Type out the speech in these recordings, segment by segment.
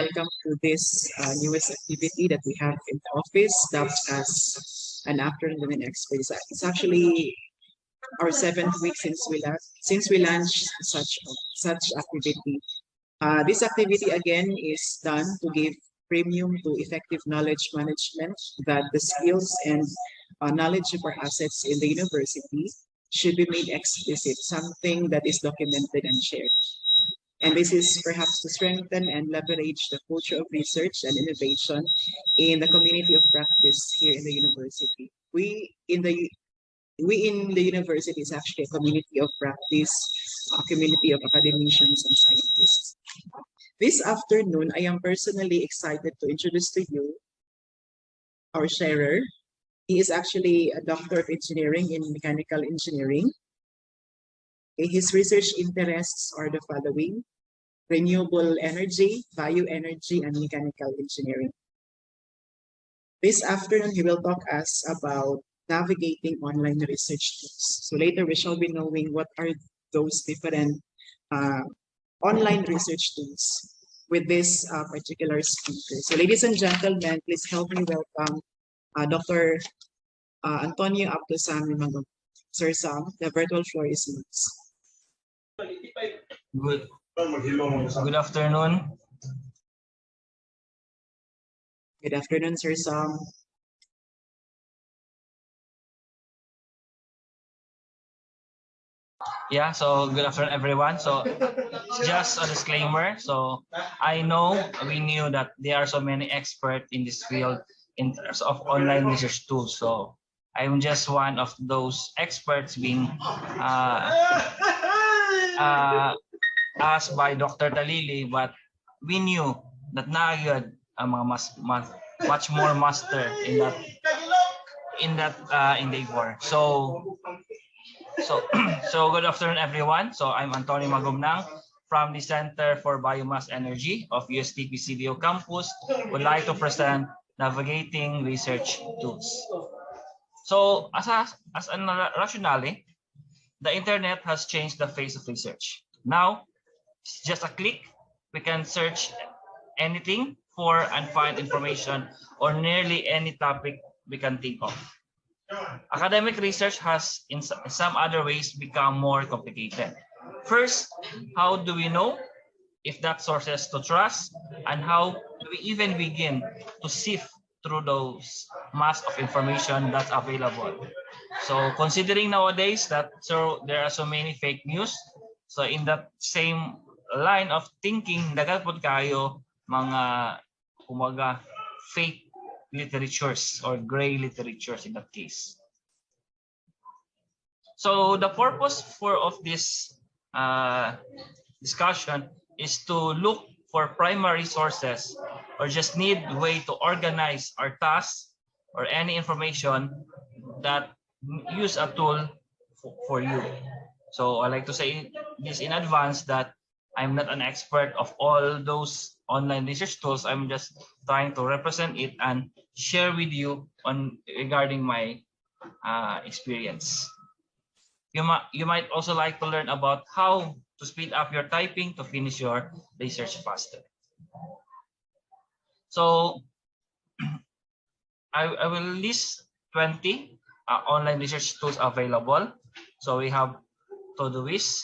welcome to this newest activity that we have in the office, dubbed as an afternoon women experts. It's actually our seventh week since we launched such activity. This activity again is done to give premium to effective knowledge management, that the skills and knowledge of our assets in the university should be made explicit, something that is documented and shared. And this is perhaps to strengthen and leverage the culture of research and innovation in the community of practice here in the university. We in the university is actually a community of practice, a community of academicians and scientists. This afternoon, I am personally excited to introduce to you our sharer. He is actually a Doctor of Engineering in Mechanical Engineering. His research interests are the following: renewable energy, bioenergy, and mechanical engineering. This afternoon, he will talk us about navigating online research tools. So later we shall be knowing what are those different online research tools with this particular speaker. So ladies and gentlemen, please help me welcome Dr. Antonio-Abdu Sami M. Sir Sam, the virtual floor is yours. Good afternoon. Good afternoon, Sir Sam. Yeah, so good afternoon, everyone. So just a disclaimer. So I know we knew that there are so many experts in this field in terms of online research tools. So I'm just one of those experts being asked by Dr. Talili, but we knew that nagyod ang mga much more master in that endeavor. So good afternoon, everyone. So I'm Antonio Magomnang from the Center for Biomass Energy of USTP CDO campus. Would like to present navigating research tools. So as a rationale, the internet has changed the face of research. Now, it's just a click, we can search anything for and find information on nearly any topic we can think of. Academic research has, in some other ways, become more complicated. First, how do we know if that sources to trust, and how do we even begin to sift through those mass of information that's available? So considering nowadays that there are so many fake news, so in that same line of thinking, dagat pod kayo mga kumaga fake literatures or gray literatures in that case. So the purpose of this discussion is to look for primary sources, or just need way to organize our tasks or any information that use a tool for you. So I like to say this in advance that I'm not an expert of all those online research tools. I'm just trying to represent it and share with you on regarding my experience. You might also like to learn about how to speed up your typing to finish your research faster. So I will list 20 online research tools available. So we have Todoist.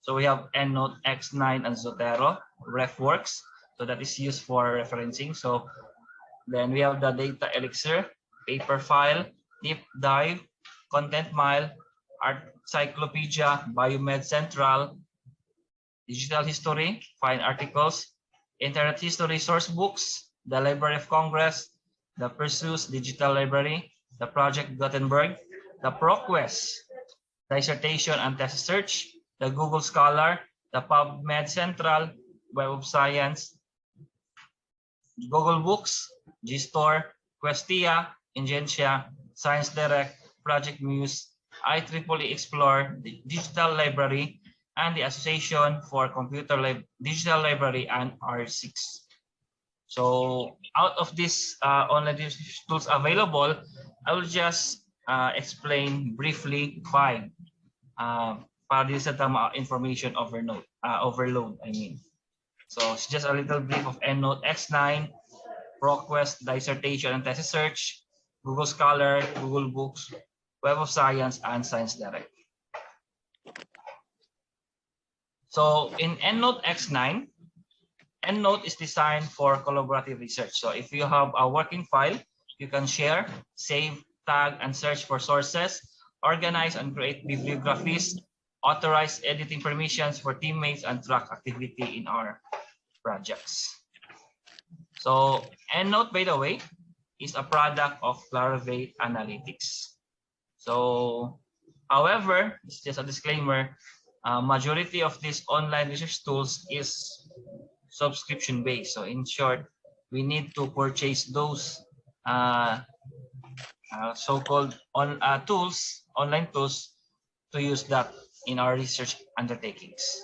So we have EndNote, X9, and Zotero. RefWorks, so that is used for referencing. So then we have the Data Elixir, Paperfile, Deep Dive, Content Mile, Encyclopedia, Biomed Central, Digital History, Find Articles, Internet History Source Books, the Library of Congress, the Perseus Digital Library, the Project Gutenberg, the ProQuest, Dissertation and Test Search, the Google Scholar, the PubMed Central, Web of Science, Google Books, GStore, Questia, Ingentia, Science Direct, Project Muse, IEEE Explore, the Digital Library, and the Association for Computer Digital Library, and R6. So out of these online tools available, I will just explain briefly 5 para sa tama information overload. So it's just a little brief of EndNote X9, ProQuest dissertation and thesis search, Google Scholar, Google Books, Web of Science, and Science Direct. So in EndNote X9, EndNote is designed for collaborative research. So if you have a working file, you can share, save, tag, and search for sources, organize and create bibliographies, authorize editing permissions for teammates, and track activity in our projects. So EndNote, by the way, is a product of Clarivate Analytics. So, however, it's just a disclaimer, majority of these online research tools is subscription based. So in short, we need to purchase those so-called online tools to use that in our research undertakings.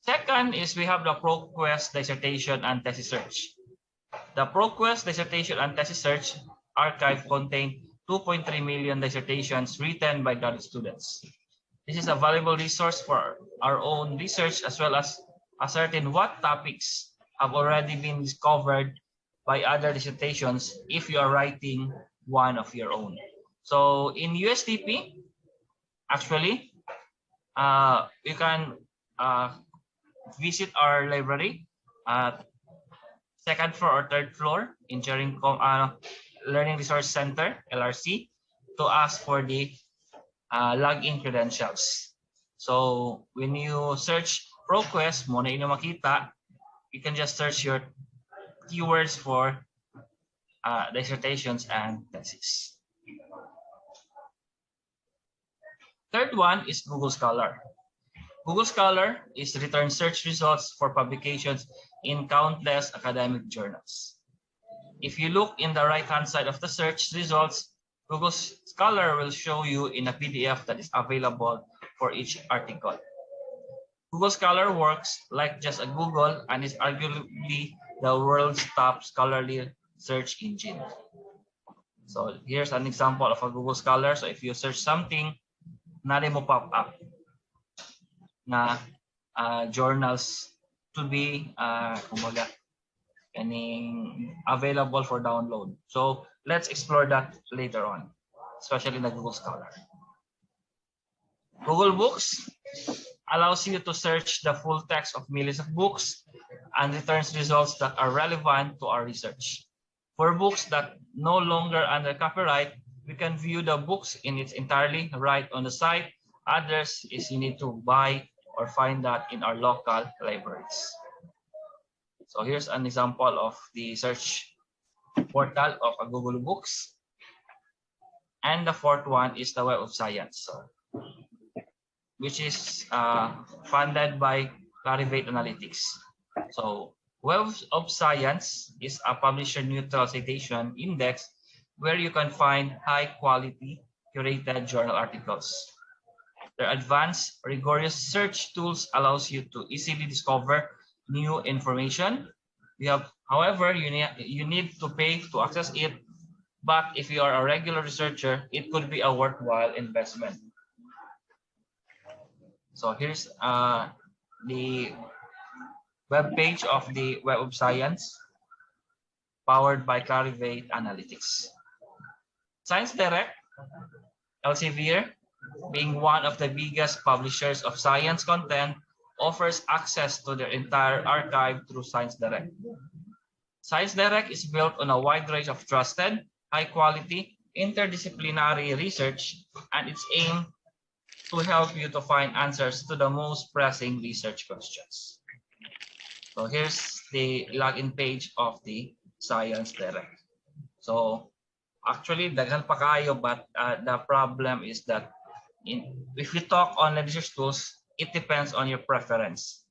Second is we have the ProQuest dissertation and thesis search. The ProQuest dissertation and thesis search archive contain 2.3 million dissertations written by graduate students. This is a valuable resource for our own research, as well as ascertain what topics have already been discovered by other dissertations if you are writing one of your own. So in USTP, actually, you can visit our library at second floor or third floor in Learning Resource Center, LRC, to ask for the login credentials. So when you search ProQuest, mo na inyo makita, you can just search your keywords for dissertations and theses. Third one is Google Scholar. Google Scholar is return search results for publications in countless academic journals. If you look in the right-hand side of the search results, Google Scholar will show you in a PDF that is available for each article. Google Scholar works like just a Google and is arguably the world's top scholarly search engine. So here's an example of a Google Scholar. So if you search something, nari mo pop up na journals to be kumbaga, available for download. So let's explore that later on, especially in the Google Scholar. Google Books allows you to search the full text of millions of books and returns results that are relevant to our research. For books that no longer under copyright, we can view the books in its entirety right on the site. Others is you need to buy or find that in our local libraries. So here's an example of the search portal of a Google Books. And the fourth one is the Web of Science, which is funded by Clarivate Analytics. So Web of Science is a publisher-neutral citation index where you can find high-quality curated journal articles. Their advanced, rigorous search tools allows you to easily discover new information. However, you need to pay to access it, but if you are a regular researcher, it could be a worthwhile investment. So here's the web page of the Web of Science, powered by Clarivate Analytics. Science Direct, Elsevier, being one of the biggest publishers of science content, offers access to their entire archive through Science Direct. Science Direct is built on a wide range of trusted, high-quality, interdisciplinary research, and its aim to help you to find answers to the most pressing research questions. So here's the login page of the Science Direct. So actually, daghan pa kayo, but the problem is that if you talk online research tools, it depends on your preference.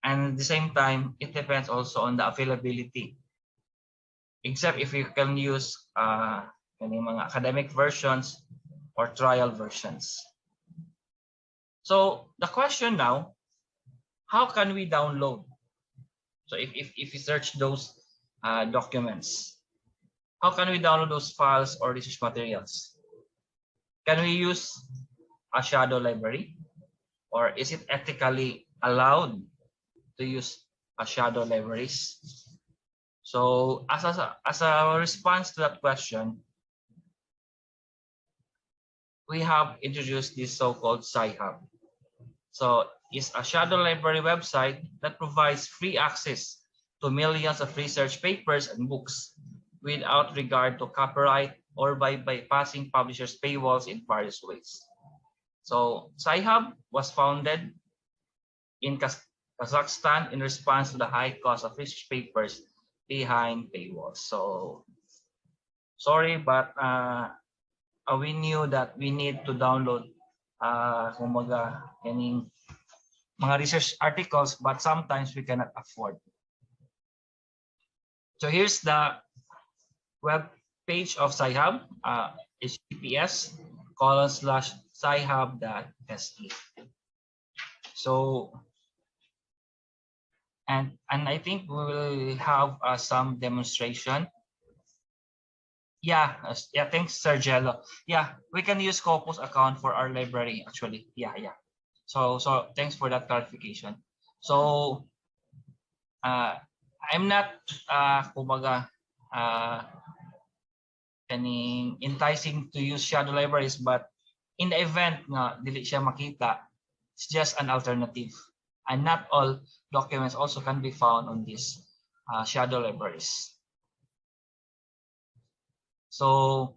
And at the same time, it depends also on the availability. Except if you can use mga academic versions or trial versions. So the question now, how can we download? So if you search those documents, how can we download those files or research materials? Can we use a shadow library? Or is it ethically allowed to use shadow libraries. So as a response to that question, we have introduced this so-called Sci-Hub. So it's a shadow library website that provides free access to millions of research papers and books without regard to copyright or by bypassing publishers' paywalls in various ways. So Sci-Hub was founded in Kazakhstan in response to the high cost of research papers behind paywalls. So sorry, but we knew that we need to download kumbaga kaning mga research articles, but sometimes we cannot afford. So here's the web page of Sci-Hub. https://scihub.se. So and I think we will have some demonstration. Yeah, thanks, Sergello. Yeah, we can use Scopus account for our library actually. Yeah. So thanks for that clarification. So I'm not kumbaga enticing to use shadow libraries, but in the event na dili siya makita, it's just an alternative. And not all documents also can be found on these shadow libraries. So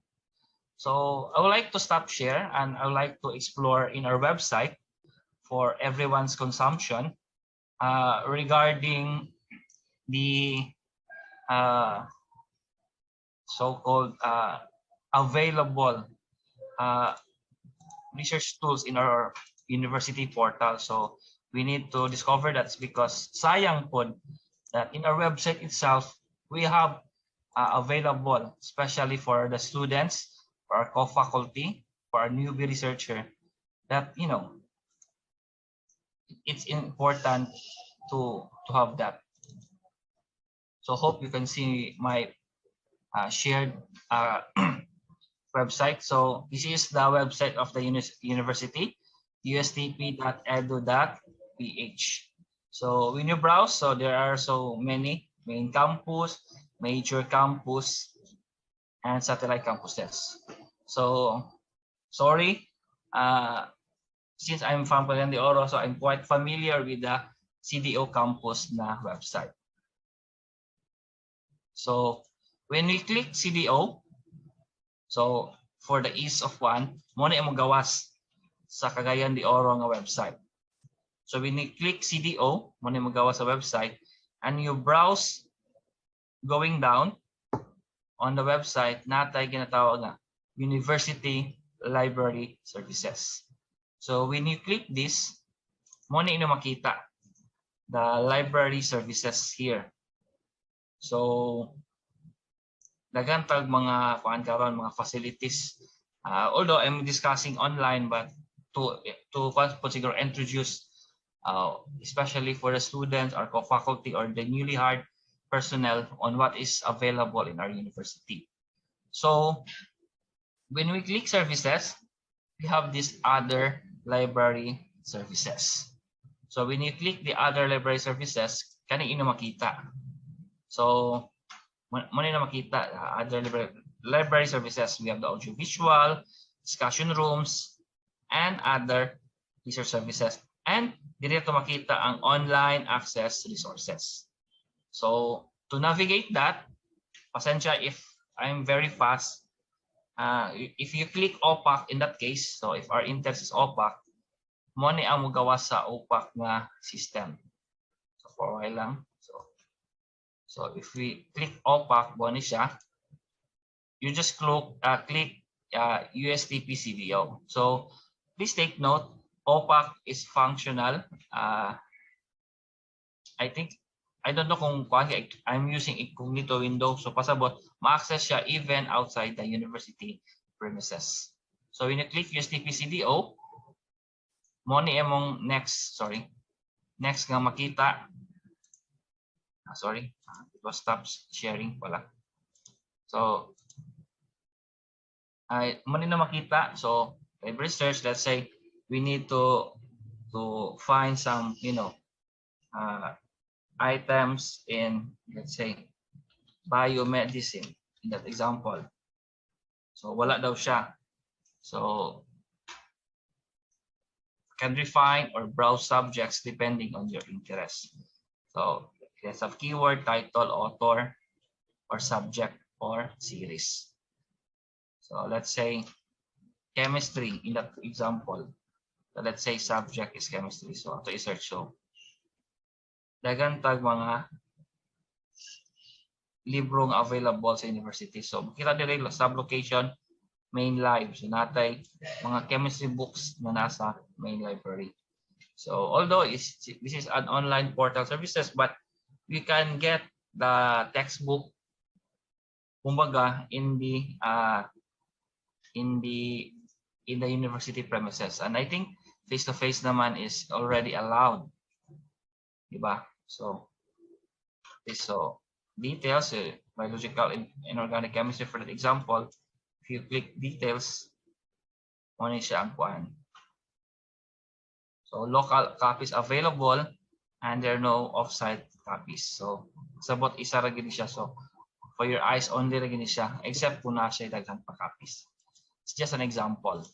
I would like to stop share and I would like to explore in our website for everyone's consumption regarding the so-called available research tools in our university portal. So we need to discover that's because sayang po that in our website itself we have available, especially for the students, for our co-faculty, for our newbie researcher, that it's important to have that. So hope you can see my shared website. So this is the website of the university, ustp.edu.ph. So when you browse, so there are so many main campus, major campus, and satellite campuses. So sorry, since I'm from Cagayan de Oro, so I'm quite familiar with the CDO campus na website. So when we click CDO, so for the ease of one, muna yung magawas sa Cagayan de Oro nga website. So when you click CDO, muna yung magawas sa website, and you browse going down on the website, natay ginatawag nga University Library Services. So when you click this, muna yung makita the library services here. So nagantag mga mga facilities. Although I'm discussing online, but to siguro introduce, especially for the students or co-faculty or the newly hired personnel on what is available in our university. So when we click services, we have this other library services. So when you click the other library services, kani ino makita. So muna na makita other library services. We have the audiovisual, discussion rooms, and other research services. And dito makita ang online access resources. So to navigate that, pasensya if I'm very fast. If you click opaque in that case, so if our index is opaque, mo ni ang magawas sa opaque nga system. So for a while lang. So if we click opaque, mo ni siya. You just click USTP CDO. So please take note, opaque is functional. I don't know kung I'm using incognito window, so pasabot ma-access siya even outside the university premises. So when you click USTP CDO, mo ni emong next nga makita. It was stop sharing pala. So mo ni na makita. So library search, let's say we need to find some items in, let's say, biomedicine in that example. So wala daw siya. So can refine or browse subjects depending on your interest. So let's have keyword, title, author, or subject or series. So let's say chemistry in that example. So let's say subject is chemistry. So ito i-search. So dagan tag mga librong available sa university. So makita dire sub-location, main live. So natay mga chemistry books na nasa main library. So although this is an online portal services, but we can get the textbook kumbaga in the university premises, and I think face-to-face naman is already allowed, diba? So details, biological and inorganic chemistry for that example, if you click details, ano siya ang kuan. So local copies available and there are no off-site copies. So sabot isa ra gid siya. So for your eyes only ra gid siya, except kung na siya daghan pa copies. It's just an example.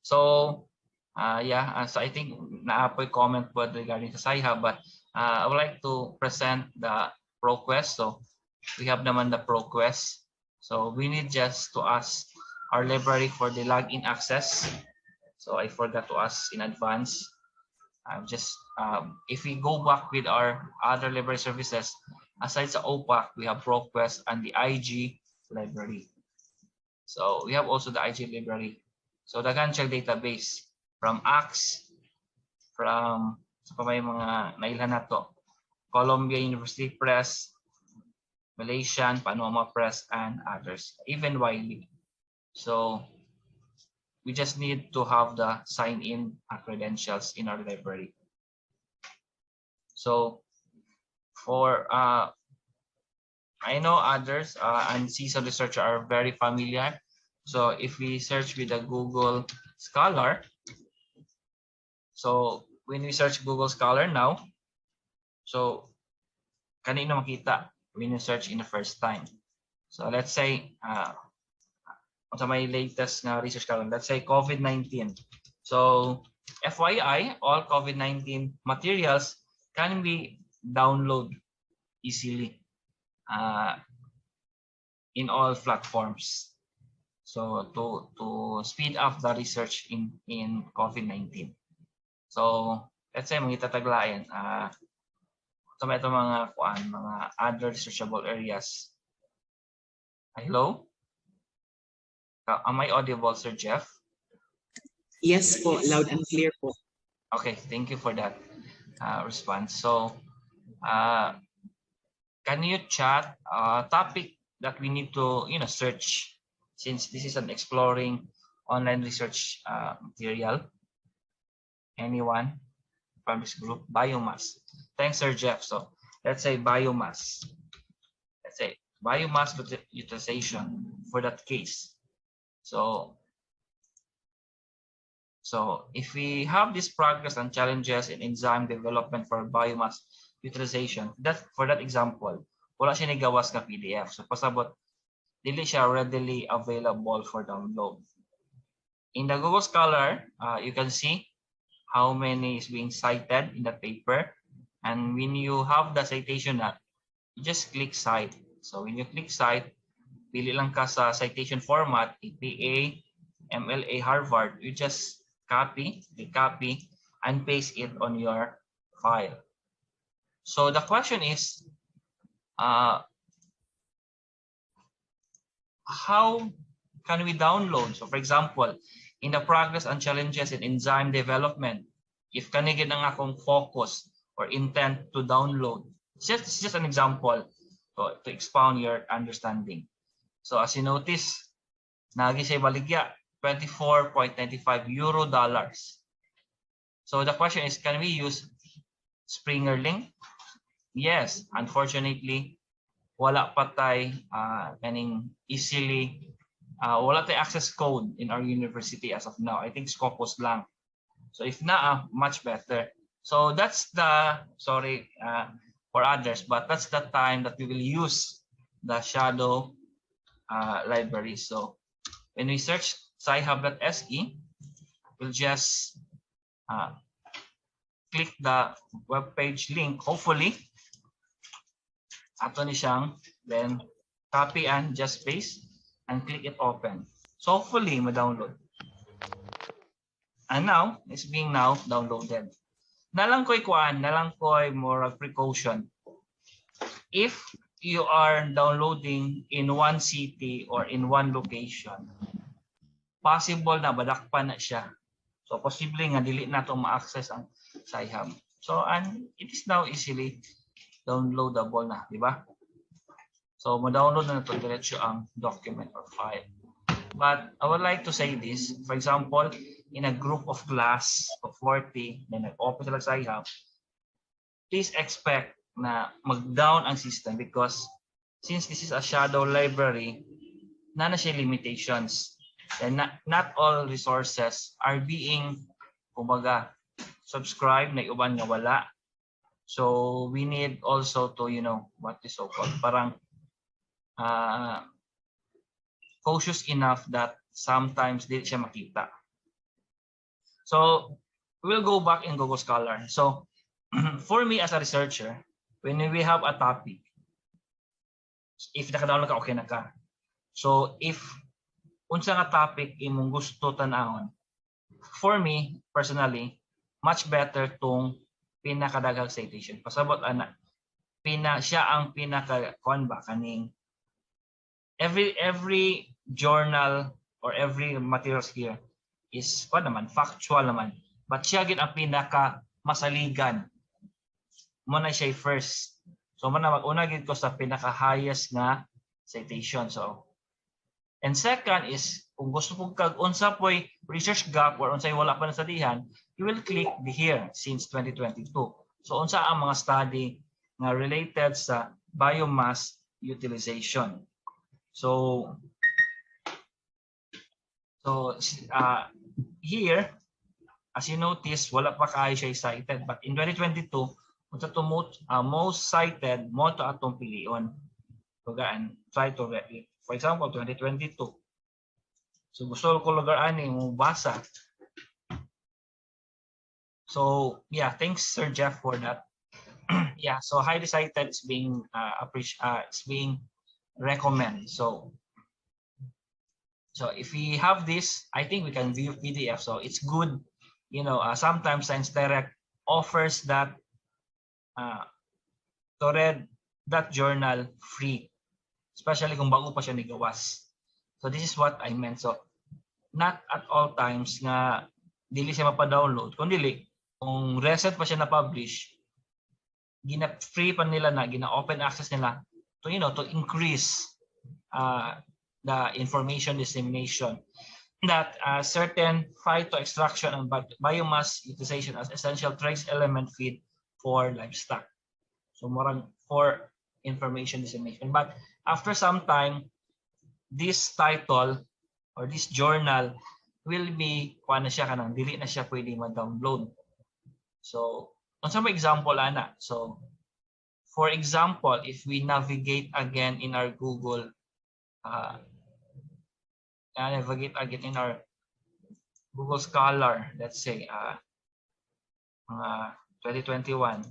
So so I think naapoy comment po regarding sa SciHub, but I would like to present the ProQuest. So we have naman the ProQuest. So we need just to ask our library for the login access. So I forgot to ask in advance. If we go back with our other library services, aside sa OPAC, we have ProQuest and the IG library. So we have also the IG library. So daghan siya database from ACS, from may mga nailhan nato, Columbia University Press, Malaysian, Panoma Press, and others, even Wiley. So we just need to have the sign-in credentials in our library. So for I know others and seasoned researchers are very familiar. So if we search with the Google Scholar, so when we search Google Scholar now, so kanino makita when you search in the first time. So let's say sa my latest research column, let's say COVID-19. So FYI, all COVID-19 materials can be downloaded easily in all platforms. So to speed up the research in COVID-19. So let's say mga itataglayan, ito mga other searchable areas. Hello? Am I audible, Sir Jeff? Yes po, loud and clear po. Okay, thank you for that response. So can you chat topic that we need to search, since this is an exploring online research material? Anyone from this group? Biomass. Thanks, Sir Jeff. So let's say biomass. Let's say biomass utilization for that case. So if we have this progress and challenges in enzyme development for biomass utilization, for that example, wala siya nigawas na PDF. So pasabot, dili siya readily available for download. In the Google Scholar, you can see how many is being cited in the paper. And when you have the citation app, you just click cite. So when you click cite, pili lang ka sa citation format, EPA, MLA, Harvard, you just copy, and paste it on your file. So the question is, how can we download? So for example, in the progress and challenges in enzyme development, if kanigid ang akong focus or intent to download, it's just an example to expound your understanding. So as you notice, nagi siya baligya, €24.95. So the question is, can we use Springer link? Yes, unfortunately, wala pa tay kaning easily wala tayo access code in our university as of now. I think Scopus lang. So if na, much better. So that's the, sorry for others, but that's the time that we will use the shadow library. So when we search scihub.se, we'll just click the web page link. Hopefully, ato ni siyang, then copy and just paste and click it open. So hopefully, ma-download. And now, it's being now downloaded. Nalang ko'y kuan, nalang ko'y more precaution. If you are downloading in one city or in one location, possible na badakpan na siya. So possible nga dili na to ma-access ang SciHub. So and it is now easily downloadable na, di ba? So ma-download na to diretso ang document or file. But I would like to say this, for example, in a group of class of 40 na nag-open sila sa SciHub, please expect na mag-down ang system because since this is a shadow library, na siya limitations. And not all resources are being, kumbaga, subscribed, na uban nga wala. So we need also to, you know, what is so-called, parang cautious enough that sometimes di siya makita. So we'll go back in Google Scholar. So for me as a researcher, when we have a topic, if naka-download ka, okay na ka. So if unsa nga topic imong gusto tan-ahon, for me personally, much better tong pinakadaghang citation. Pasabot ana, siya ang pinaka kuan ba kaning every journal or every materials here is pa naman factual naman, but siya gid ang pinaka masaligan mo na siya first. So man mag-una gid ko sa pinaka highest nga citation. So and second is kung gusto pug kag unsa poy research gap or unsay wala pa nasadihan, you will click the here since 2022. So unsa ang mga study nga related sa biomass utilization. So here, as you notice, wala pa kayo siya cited. But in 2022, unsa to most cited, mo to atong pilion. And try to read it. For example, 2022. So gusto ko lugar ani mo basa. So yeah, thanks Sir Jeff for that. Yeah, so highly cited is being recommended. So if we have this, I think we can view PDF. So it's good, you know, sometimes Science Direct offers that to read that journal free, especially kung bago pa siya nigawas. So this is what I meant. So not at all times nga dili siya mapa-download. Kung dili, kung recent pa siya na-publish, free pa nila na, gina-open access nila to, you know, to increase the information dissemination that certain phyto extraction and biomass utilization as essential trace element feed for livestock. So more for information dissemination. But after some time, this title or this journal will be kuan na siya kanang dili na siya pwede ma-download. So unsa may example ana? So for example, if we navigate again in our Google navigate again in our Google Scholar, let's say 2021.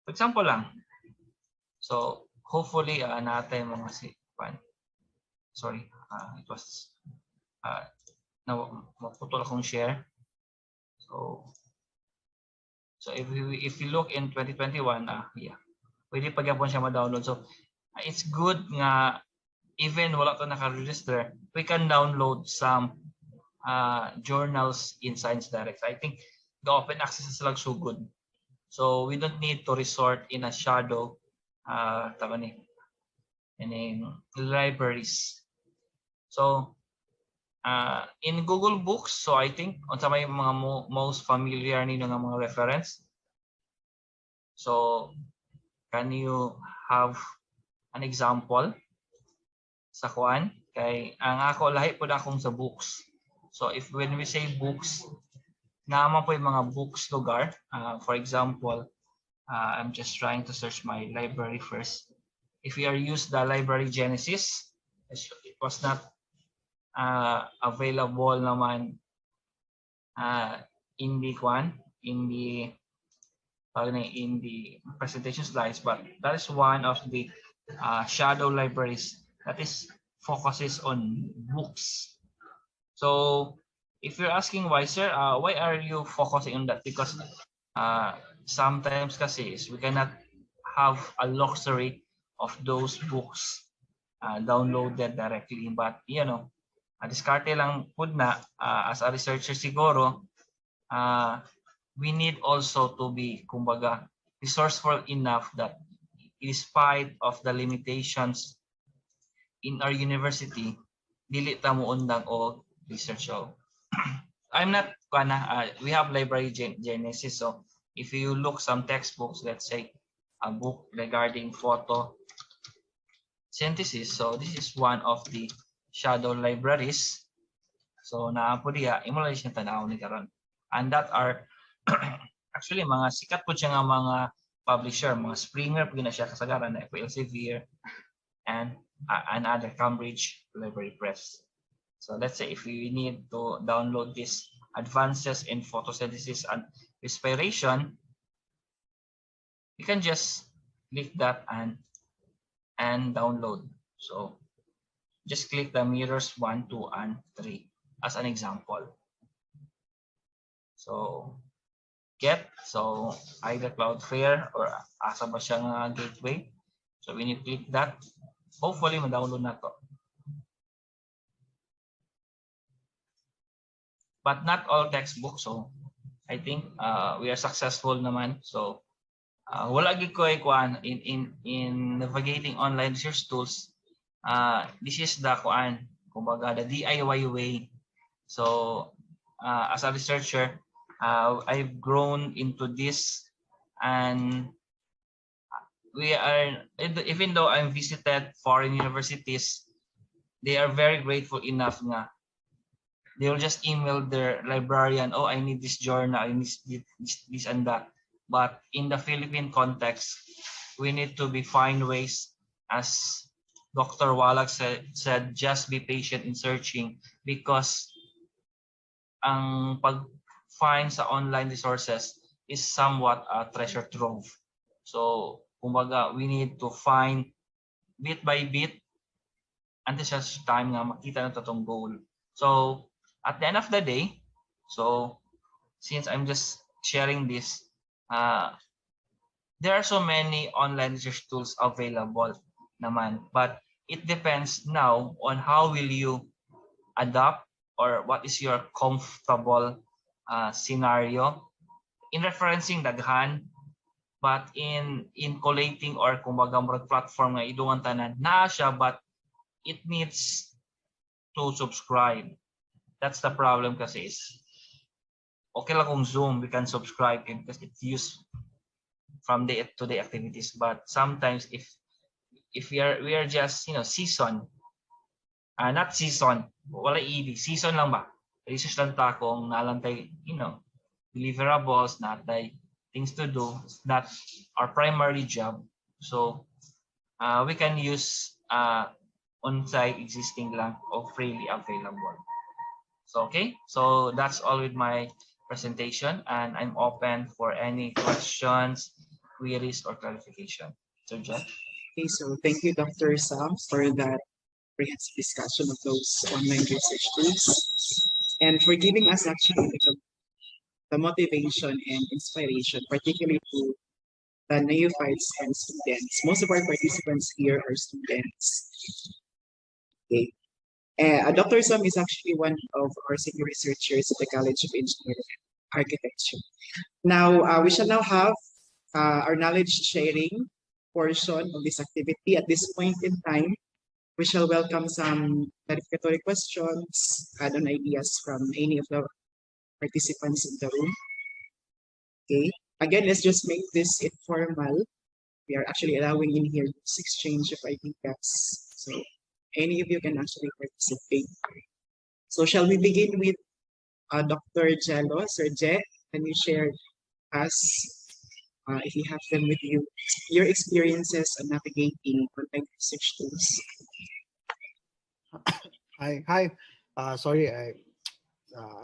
For example lang. So hopefully natin mga sorry, it was maputol akong share. So if you look in 2021, yeah, pwede pa gyapon siya ma-download. So it's good nga even wala to naka-register, we can download some journals in Science Direct. I think the open access is lang so good. So we don't need to resort in a shadow in libraries. So in Google Books, so I think unsa may mga most familiar ninyo nga mga reference. So can you have an example sa kuan? Kay ang ako lahi po akong sa books. So if when we say books, naman po yung mga books lugar. For example, I'm just trying to search my library first. If we are use the library Genesis, it was not available naman in the presentation slides, but that is one of the shadow libraries that is focuses on books. So if you're asking why, sir, why are you focusing on that? Because sometimes kasi is we cannot have a luxury of those books downloaded directly, but you know, diskarte lang pud na as a researcher siguro, we need also to be kumbaga resourceful enough that in spite of the limitations in our university, dili ta mo undang o research. So I'm not we have library Genesis, so if you look some textbooks, let's say a book regarding photosynthesis, so this is one of the shadow libraries. So naapo diya imo lang siya tanaw ni karon, and that are actually mga sikat po siya nga mga publisher, mga Springer po na siya kasagaran na Elsevier and other Cambridge Library Press. So let's say if we need to download this advances in photosynthesis and respiration, you can just click that and download. So just click the mirrors 1, 2, and 3 as an example. So get, so either Cloudflare or asa ba siya nga gateway. So when you click that, hopefully ma-download na to. But not all textbooks, so I think we are successful naman. So wala gid ko kuan in navigating online research tools. This is the kuan, kumbaga the DIY way. So as a researcher, I've grown into this, and we are, even though I'm visited foreign universities, they are very grateful enough nga they will just email their librarian, oh, I need this journal, I need this and that. But in the Philippine context, we need to find ways, as Dr. Wallach said, just be patient in searching, because ang pag-find sa online resources is somewhat a treasure trove. So, kumbaga, we need to find bit by bit until such time nga makita na itong goal. So, at the end of the day, so since I'm just sharing this, there are so many online research tools available naman, but it depends now on how will you adapt or what is your comfortable scenario in referencing daghan, but in collating or kumbaga platform nga iduan tanan na siya, but it needs to subscribe. That's the problem kasi is okay lang kung Zoom, we can subscribe because it's used from day-to-day activities. But sometimes if we are just, you know, not season, wala ED, season lang ba? Research lang ta kung nalantay, you know, deliverables, natay things to do, not our primary job. So we can use on-site existing lang or freely available. So okay, so that's all with my presentation, and I'm open for any questions, queries, or clarification. So Jeff. Okay, so thank you, Dr. Sam, for that comprehensive discussion of those online research tools, and for giving us actually the motivation and inspiration, particularly to the neophytes and students. Most of our participants here are students. Okay. Dr. Sam is actually one of our senior researchers at the College of Engineering and Architecture. Now, we shall now have our knowledge sharing portion of this activity. At this point in time, we shall welcome some clarificatory questions, add-on ideas from any of the participants in the room. Okay. Again, let's just make this informal. We are actually allowing in here this exchange of ideas. So any of you can actually participate. So shall we begin with Dr. Jello? Sir Jet, can you share us, if you have them with you, your experiences on navigating online research tools? Hi. Sorry, I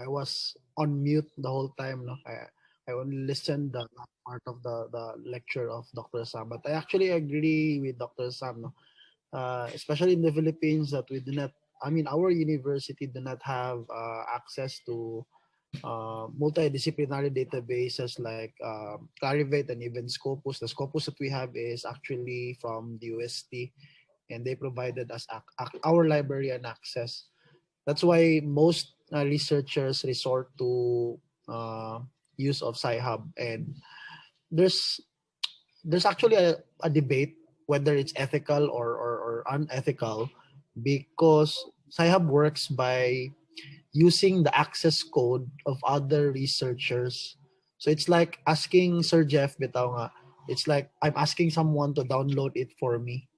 was on mute the whole time. No, I only listened the last part of the lecture of Dr. Sam, but I actually agree with Dr. Sam. No, especially in the Philippines, that we do not. I mean, our university do not have access to multidisciplinary databases like Clarivate and even Scopus. The Scopus that we have is actually from the UST, and they provided us our library and access. That's why most researchers resort to use of Sci-Hub, and there's actually a debate whether it's ethical or unethical, because Sci-Hub works by using the access code of other researchers. So it's like asking Sir Jeff bitaw nga, it's like I'm asking someone to download it for me.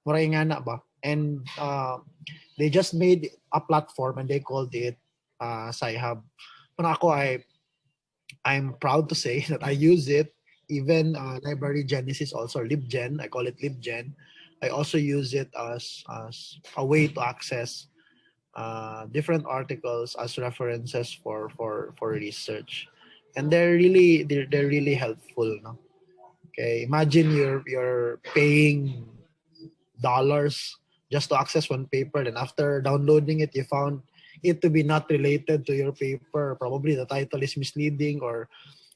Maray nga na ba? And they just made a platform and they called it Sci-Hub. Pero ako, I'm proud to say that I use it. Even Library Genesis also, LibGen, I call it LibGen. I also use it as a way to access different articles as references for research, and they're really helpful. No? Okay, imagine you're paying dollars just to access one paper, and after downloading it, you found it to be not related to your paper. Probably the title is misleading, or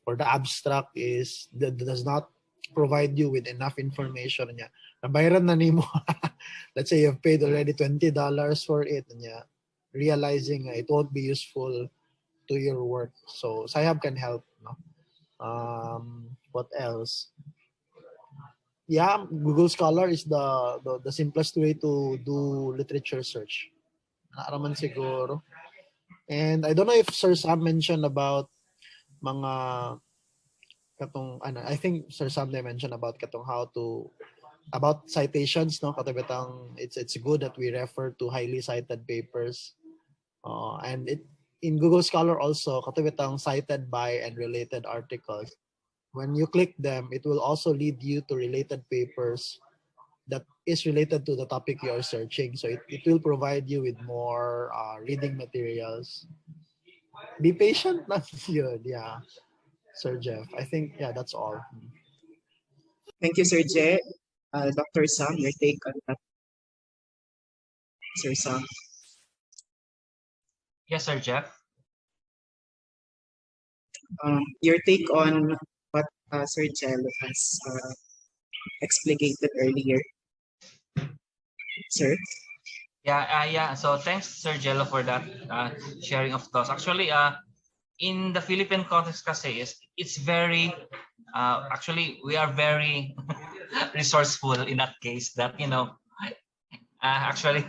the abstract does not provide you with enough information. Nya, nabayaran na nimo. Let's say you've paid already $20 for it, nya, realizing it won't be useful to your work. So Sci-Hub can help. No? What else? Yeah, Google Scholar is the simplest way to do literature search. Naaraman siguro. And I don't know if Sir Sam mentioned about mga katong ano, I think Sir Sam they mentioned about katong how to about citations, no, katong it's good that we refer to highly cited papers. And it in Google Scholar also katong cited by and related articles. When you click them, it will also lead you to related papers that is related to the topic you are searching. So it will provide you with more reading materials. Be patient, not good. Yeah, Sir Jeff. I think, yeah, that's all. Thank you, Sir Jet. Dr. Sam, your take on that, Sir Sam. Yes, Sir Jeff. Your take on what Sir Jello has explicated earlier, sir. Yeah. So thanks, Sir Jello, for that sharing of thoughts. Actually, in the Philippine context, kasi it's very actually we are very resourceful in that case. That actually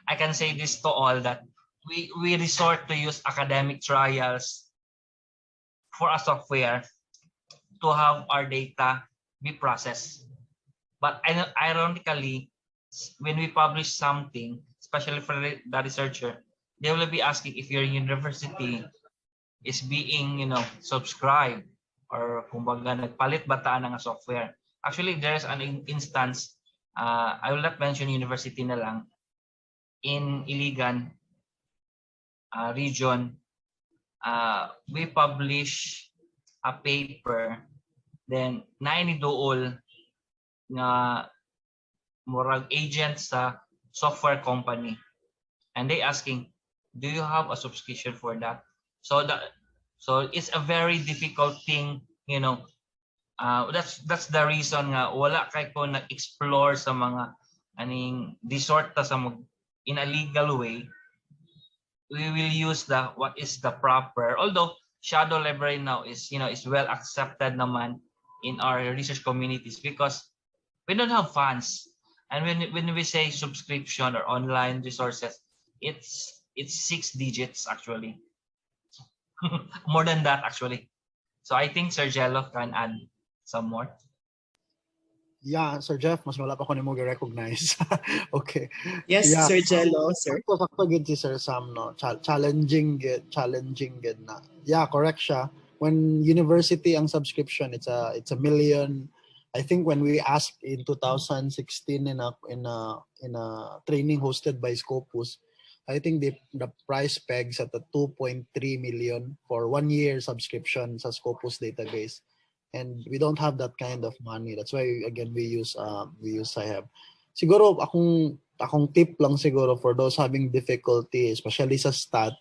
I can say this to all that we resort to use academic trials for a software to have our data be processed. But ironically, when we publish something, especially for the researcher, they will be asking if your university is being, subscribed, or kumbaga nagpalit ba ta ng software. Actually, there's an instance, I will not mention university na lang, in Iligan region, we publish a paper, then nainidool nga murag agent sa software company, and they asking, do you have a subscription for that? So it's a very difficult thing, that's the reason nga wala kay ko na-explore sa mga aning resort ta sa in a legal way. We will use what is the proper, although shadow library now is well accepted naman in our research communities, because we don't have funds. And when we say subscription or online resources, it's 6 digits actually. More than that actually. So I think Sir Jello can add some more. Yeah, Sir Jeff, mas wala pa ko nimo recognize. Okay. Yes, Yeah. Sir Jello, sir. Sakto gid si Sir Sam, no. Challenging gid na. Yeah, correct siya. When university ang subscription, it's a million. I think when we asked in 2016 in a training hosted by Scopus, I think the price pegs at the 2.3 million for 1 year subscription sa Scopus database. And we don't have that kind of money. That's why again we use Saheb. Siguro akong tip lang siguro for those having difficulty, especially sa stat,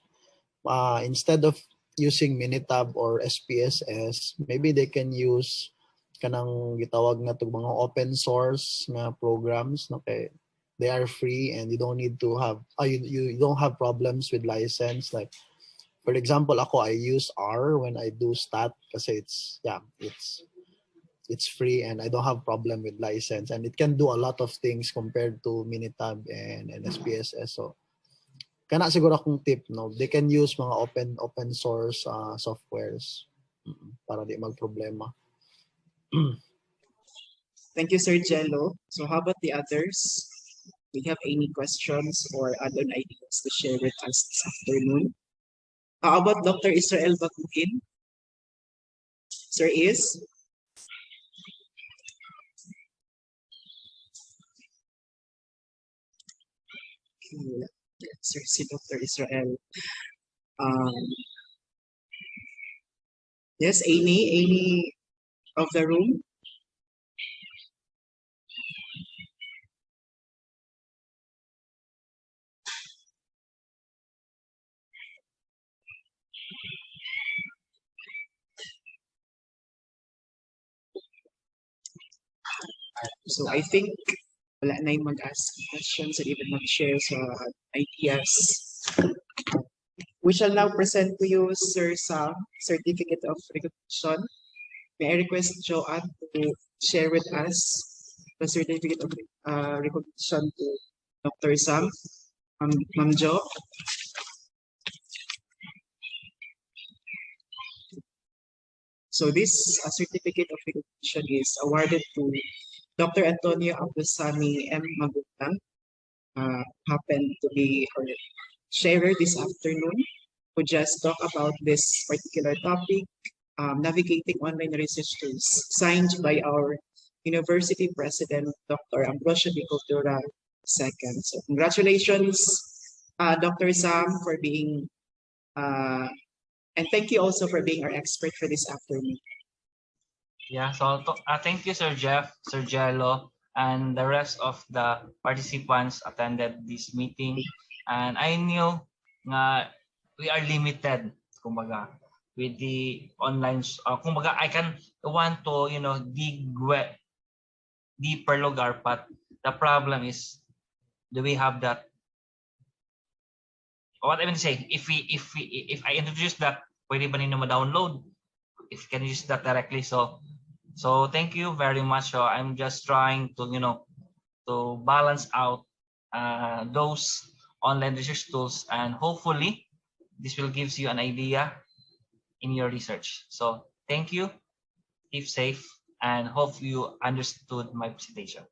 instead of using Minitab or SPSS, maybe they can use kanang gitawag na tug mga open source na programs, no, kay they are free and you don't need to have you don't have problems with license. Like for example, ako I use R when I do stat kasi it's free and I don't have problem with license and it can do a lot of things compared to Minitab and SPSS. So kana siguro akong tip, no, they can use mga open source softwares para di magproblema. Thank you, Sir Jello. So how about the others? Do you have any questions or other ideas to share with us this afternoon? How about Dr. Israel Bakuhin? Sir Is? Okay, Sir si Dr. Israel. Yes, Amy of the room. So I think wala na yung mag-ask questions and even mag-share sa ideas. We shall now present to you, Sir Sam, Certificate of Recognition. May I request Joanne to share with us the Certificate of Recognition to Dr. Sam, Ma'am Jo. So this Certificate of Recognition is awarded to Dr. Antonio-Abdu Sami M. Magomnang, happened to be our sharer this afternoon, who just talk about this particular topic, navigating online research tools, signed by our University President, Dr. Ambrosio de Cultura II. So congratulations, Dr. Sam, for being, and thank you also for being our expert for this afternoon. Yeah, so thank you, Sir Jeff, Sir Jello, and the rest of the participants attended this meeting. And I knew nga we are limited, kumbaga, with the online, kumbaga, I want to, dig deeper lugar, but the problem is, do we have that? What I mean to say, if I introduce that, pwede ba ninyo ma-download? If you can use that directly, so thank you very much. So I'm just trying to, to balance out those online research tools, and hopefully this will give you an idea in your research. So thank you, keep safe, and hope you understood my presentation.